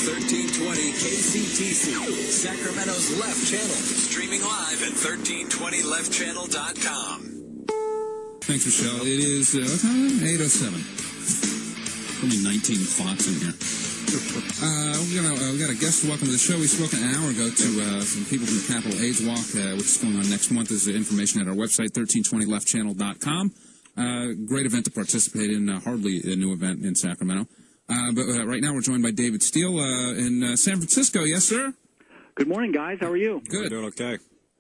1320 KCTC, Sacramento's Left Channel. Streaming live at 1320leftchannel.com. Thanks, Michelle. It is, what time? 8:07. Only 19 clocks in here. We got a guest welcome to the show. We spoke an hour ago to some people from the Capital AIDS Walk, which is going on next month. There's information at our website, 1320leftchannel.com. Great event to participate in, hardly a new event in Sacramento. But right now we're joined by David Steele in San Francisco. Yes, sir? Good morning, guys. How are you? Good. Doing okay.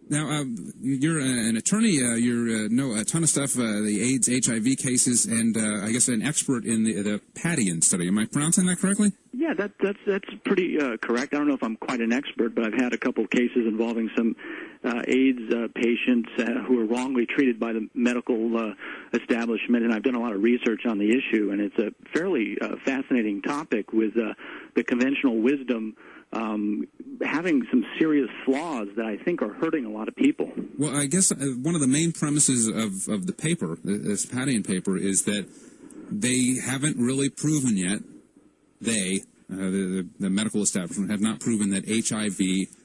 Now, you're an attorney. You know a ton of stuff, the AIDS, HIV cases, and I guess an expert in the Padian study. Am I pronouncing that correctly? Yeah, that's pretty correct. I don't know if I'm quite an expert, but I've had a couple of cases involving some AIDS patients who were wrongly treated by the medical establishment, and I've done a lot of research on the issue, and it's a fairly fascinating topic with the conventional wisdom having some serious flaws that I think are hurting a lot of people. Well, I guess one of the main premises of the paper, this Padian paper, is that they haven't really proven yet, the medical establishment have not proven that HIV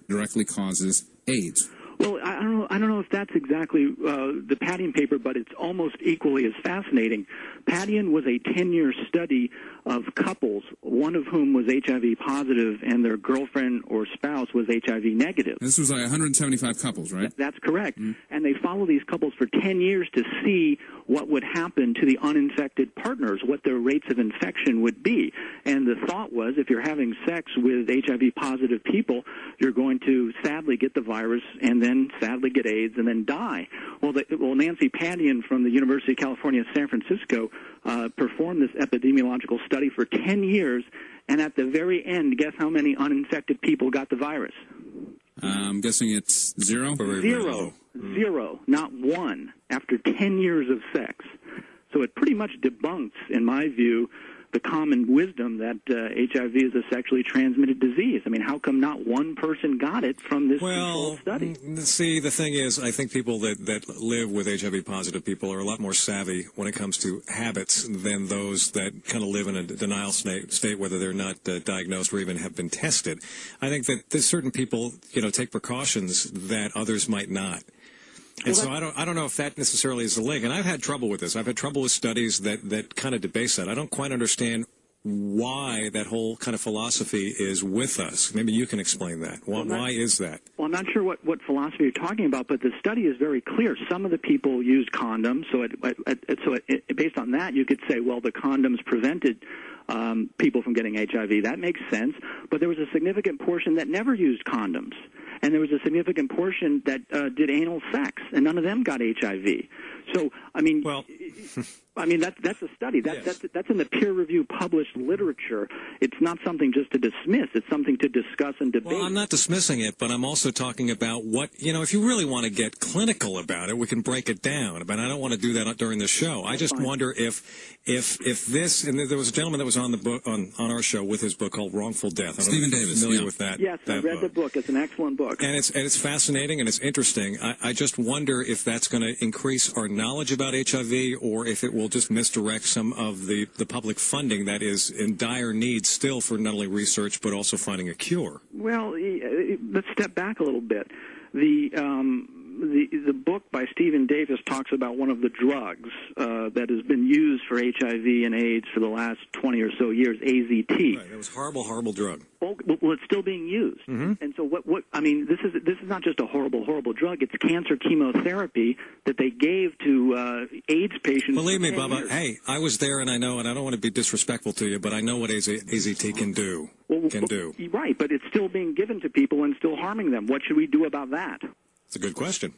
directly causes AIDS. Well, I don't know if that's exactly the Padian paper, but it's almost equally as fascinating. Padian was a 10-year study of couples, one of whom was HIV positive and their girlfriend or spouse was HIV negative. This was like 175 couples, right? That's correct. Mm-hmm. And they followed these couples for 10 years to see what would happen to the uninfected partners, what their rates of infection would be. And the thought was, if you're having sex with HIV positive people, you're going to sadly get the virus and then sadly get AIDS and then die. Well, Nancy Padian from the University of California, San Francisco, performed this epidemiological study for 10 years, and at the very end, guess how many uninfected people got the virus? I'm guessing it's zero? Zero, not one, after 10 years of sex. So it pretty much debunks, in my view, the common wisdom that HIV is a sexually transmitted disease. I mean, how come not one person got it from this controlled study? See, the thing is, I think people that live with HIV-positive people are a lot more savvy when it comes to habits than those that kind of live in a denial state, whether they're not diagnosed or even have been tested. I think that there's certain people, take precautions that others might not. And so I don't know if that necessarily is the link. And I've had trouble with this. I've had trouble with studies that kind of debase that. I don't quite understand why that whole kind of philosophy is with us. Maybe you can explain that. Why is that? Well, I'm not sure what philosophy you're talking about, but the study is very clear. Some of the people used condoms, so based on that, you could say, well, the condoms prevented people from getting HIV. That makes sense. But there was a significant portion that never used condoms. And there was a significant portion that did anal sex, and none of them got HIV. So, I mean, that's a study. That's in the peer-reviewed published literature. It's not something just to dismiss. It's something to discuss and debate. Well, I'm not dismissing it, but I'm also talking about what, if you really want to get clinical about it, we can break it down. But I don't want to do that during the show. I just wonder if this, and there was a gentleman that was on the book on our show with his book called Wrongful Death. Stephen Davis. Familiar with that? Yes, I read the book. It's an excellent book. And it's fascinating and it's interesting. I just wonder if that's going to increase our knowledge about HIV or if it will just misdirect some of the public funding that is in dire need still for not only research but also finding a cure. Well, let's step back a little bit. The book by Stephen Davis talks about one of the drugs that has been used for HIV and AIDS for the last 20 or so years, AZT. Right, it was a horrible drug. Well, it's still being used. Mm-hmm. And so this is not just a horrible drug. It's cancer chemotherapy that they gave to AIDS patients. Believe me, Bubba, hey, I was there and I know, and I don't want to be disrespectful to you, but I know what AZT can do. Right, but it's still being given to people and still harming them. What should we do about that? It's a good question.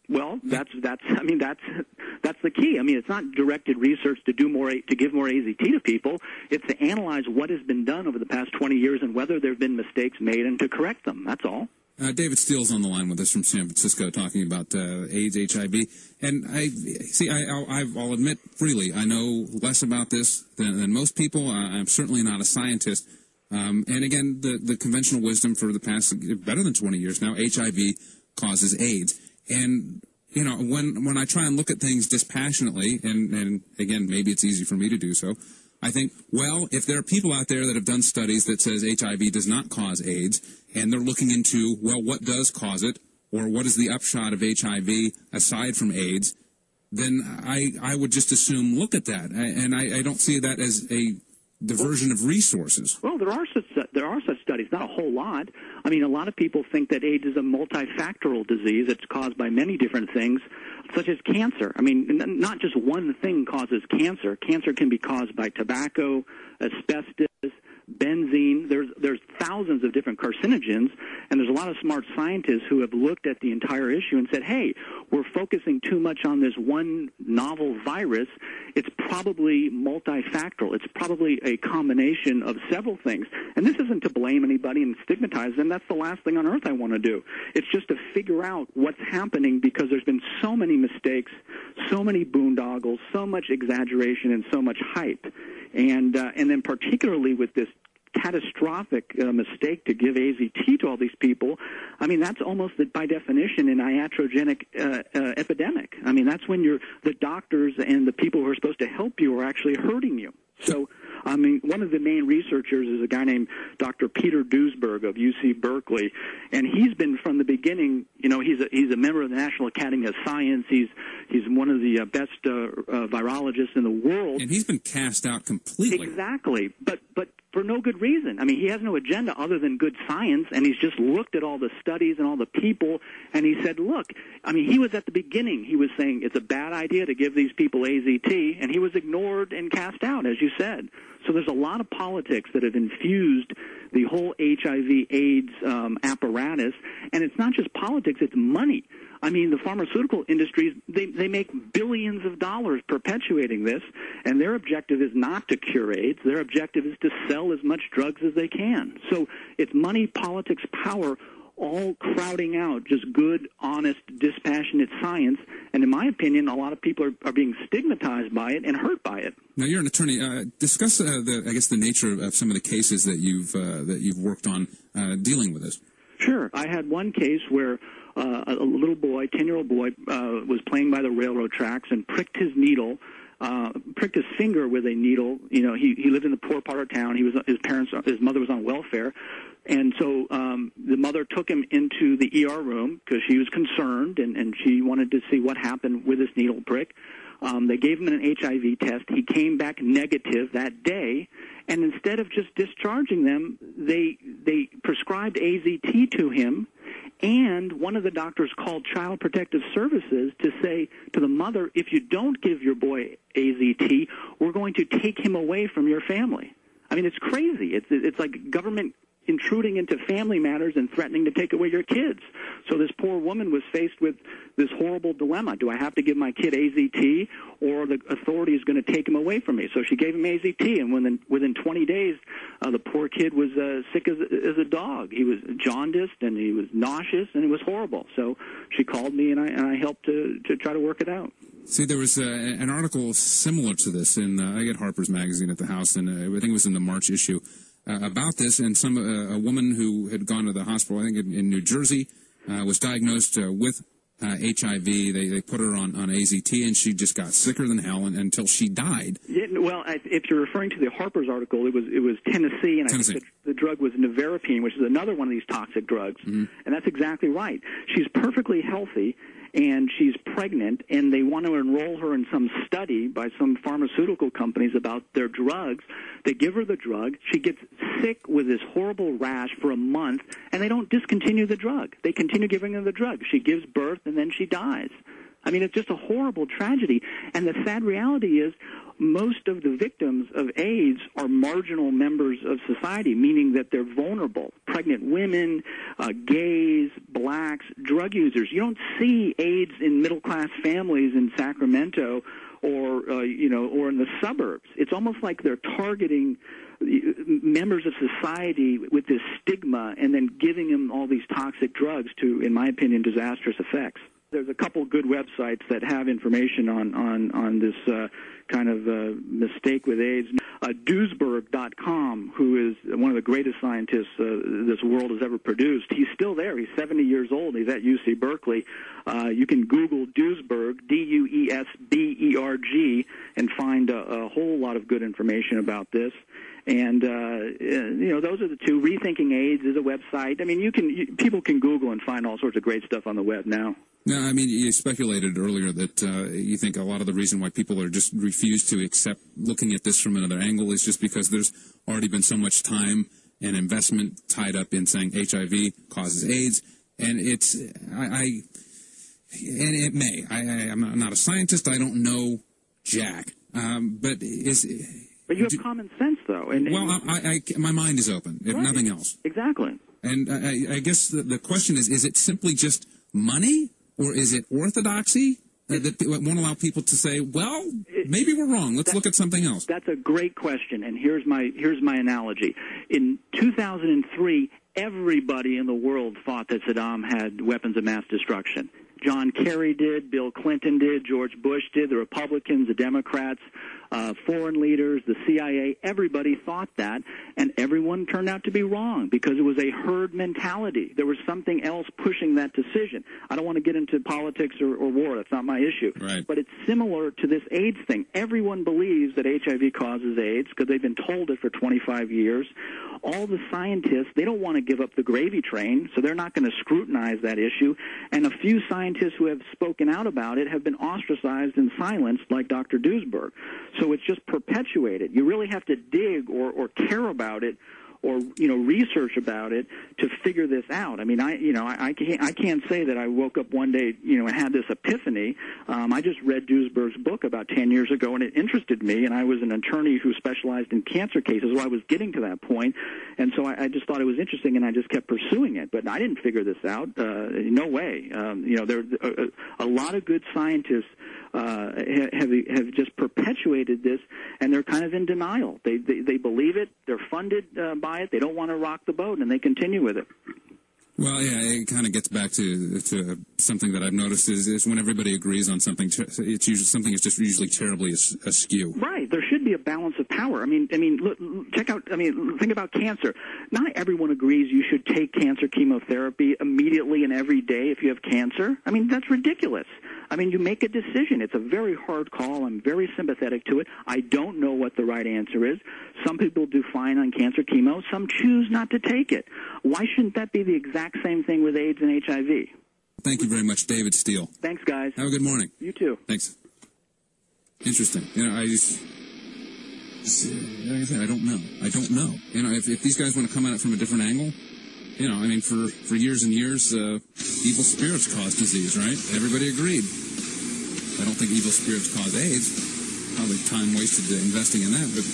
Well, that's the key. I mean, it's not directed research to give more AZT to people. It's to analyze what has been done over the past 20 years and whether there have been mistakes made and to correct them. That's all. David Steele's on the line with us from San Francisco talking about AIDS, HIV. And I'll admit freely, I know less about this than most people. I'm certainly not a scientist. And again, the conventional wisdom for the past better than 20 years now, HIV causes AIDS. And, when I try and look at things dispassionately, and again, maybe it's easy for me to do so, I think, well, if there are people out there that have done studies that says HIV does not cause AIDS, and they're looking into, well, what does cause it, or what is the upshot of HIV aside from AIDS, then I would just assume look at that. And I don't see that as a diversion of resources. Well, there are such studies, not a whole lot. I mean, a lot of people think that AIDS is a multifactorial disease. It's caused by many different things, such as cancer. I mean, not just one thing causes cancer. Cancer can be caused by tobacco, asbestos, benzene. There's thousands of different carcinogens, and there's a lot of smart scientists who have looked at the entire issue and said, hey, we're focusing too much on this one novel virus. It's probably multifactorial. It's probably a combination of several things. And this isn't to blame anybody and stigmatize them. That's the last thing on earth I want to do. It's just to figure out what's happening, because there's been so many mistakes, so many boondoggles, so much exaggeration, and so much hype. And then particularly with this catastrophic mistake to give AZT to all these people, I mean, that's almost by definition an iatrogenic epidemic. I mean, that's when the doctors and the people who are supposed to help you are actually hurting you. So, I mean, one of the main researchers is a guy named Dr. Peter Duesberg of UC Berkeley, and he's been from the beginning. You know, he's a member of the National Academy of Science. He's one of the best virologists in the world. And he's been cast out completely. Exactly, but for no good reason. I mean, he has no agenda other than good science, and he's just looked at all the studies and all the people, and he said, look, I mean, he was at the beginning. He was saying it's a bad idea to give these people AZT, and he was ignored and cast out, as you said. So there's a lot of politics that have infused the whole HIV/AIDS apparatus, and it's not just politics, it's money. I mean, the pharmaceutical industries, they make billions of dollars perpetuating this, and their objective is not to cure AIDS. Their objective is to sell as much drugs as they can. So it's money, politics, power, all crowding out just good, honest, dispassionate science. And in my opinion, a lot of people are being stigmatized by it and hurt by it. Now, you're an attorney. Discuss, the nature of some of the cases that you've worked on dealing with this. Sure. I had one case where a little boy, 10-year-old boy, was playing by the railroad tracks and pricked his finger with a needle. You know, he lived in the poor part of town. His mother was on welfare. And so the mother took him into the ER room because she was concerned, and she wanted to see what happened with this needle prick. They gave him an HIV test. He came back negative that day, and instead of just discharging them, they prescribed AZT to him, and one of the doctors called Child Protective Services to say to the mother, if you don't give your boy AZT, we're going to take him away from your family. I mean, it's crazy. It's like government intruding into family matters and threatening to take away your kids. So this poor woman was faced with this horrible dilemma. Do I have to give my kid AZT, or the authority is going to take him away from me? So she gave him AZT, and within 20 days, the poor kid was sick as a dog. He was jaundiced, and he was nauseous, and it was horrible. So she called me, and I helped to try to work it out. See, there was an article similar to this I get Harper's Magazine at the house, and I think it was in the March issue, about this, and a woman who had gone to the hospital, I think in New Jersey, was diagnosed with HIV. They put her on AZT, and she just got sicker than hell until she died. Yeah, well, if you're referring to the Harper's article, it was Tennessee, and I think the drug was nevirapine, which is another one of these toxic drugs, and that's exactly right. She's perfectly healthy, and she's pregnant, and they want to enroll her in some study by some pharmaceutical companies about their drugs. They give her the drug. She gets sick with this horrible rash for a month, and they don't discontinue the drug. They continue giving her the drug. She gives birth, and then she dies. I mean, it's just a horrible tragedy. And the sad reality is most of the victims of AIDS are marginal members of society, meaning that they're vulnerable. Pregnant women, gays, blacks, drug users. You don't see AIDS in middle-class families in Sacramento or in the suburbs. It's almost like they're targeting members of society with this stigma and then giving them all these toxic drugs to, in my opinion, disastrous effects. There's a couple good websites that have information on this kind of mistake with AIDS. Duesberg.com, who is one of the greatest scientists this world has ever produced. He's still there. He's 70 years old. He's at UC Berkeley. You can Google Duesberg, Duesberg, and find a whole lot of good information about this. And those are the two. Rethinking AIDS is a website. I mean, people can Google and find all sorts of great stuff on the web now. No, I mean, you speculated earlier that you think a lot of the reason why people are just refuse to accept looking at this from another angle is just because there's already been so much time and investment tied up in saying HIV causes AIDS, and I'm not a scientist. I don't know jack, but you have common sense, though. My mind is open, if nothing else. Exactly. And I guess the question is it simply just money? Or is it orthodoxy that won't allow people to say, well, maybe we're wrong. Let's look at something else. That's a great question, and here's my analogy. In 2003, everybody in the world thought that Saddam had weapons of mass destruction. John Kerry did, Bill Clinton did, George Bush did, the Republicans, the Democrats, foreign leaders, the CIA, everybody thought that, and everyone turned out to be wrong because it was a herd mentality. There was something else pushing that decision. I don't want to get into politics or war. That's not my issue. Right. But it's similar to this AIDS thing. Everyone believes that HIV causes AIDS because they've been told it for 25 years. All the scientists, they don't want to give up the gravy train, so they're not going to scrutinize that issue. And a few scientists who have spoken out about it have been ostracized and silenced, like Dr. Duesberg. So it's just perpetuated. You really have to dig or care about it or research about it to figure this out. I mean, I can't say that I woke up one day and had this epiphany. I just read Duesberg's book about 10 years ago, and it interested me. And I was an attorney who specialized in cancer cases, so I was getting to that point. And so I just thought it was interesting, and I just kept pursuing it. But I didn't figure this out. No way. There a lot of good scientists have just perpetuated this, and they're kind of in denial. They believe it. They're funded by it. They don't want to rock the boat, and they continue with it. Well, yeah, it kind of gets back to something that I've noticed is when everybody agrees on something, it's usually something is just usually terribly askew. Right. There should be a balance of power. I mean, look, think about cancer. Not everyone agrees you should take cancer chemotherapy immediately and every day if you have cancer. I mean, that's ridiculous. I mean, you make a decision. It's a very hard call. I'm very sympathetic to it. I don't know what the right answer is. Some people do fine on cancer chemo. Some choose not to take it. Why shouldn't that be the exact same thing with AIDS and HIV? Thank you very much, David Steele. Thanks, guys. Have a good morning. You too. Thanks. Interesting. I just like I said, I don't know. If these guys want to come at it from a different angle, for years and years, evil spirits cause disease, right? Everybody agreed. I don't think evil spirits cause AIDS. Probably time wasted investing in that, but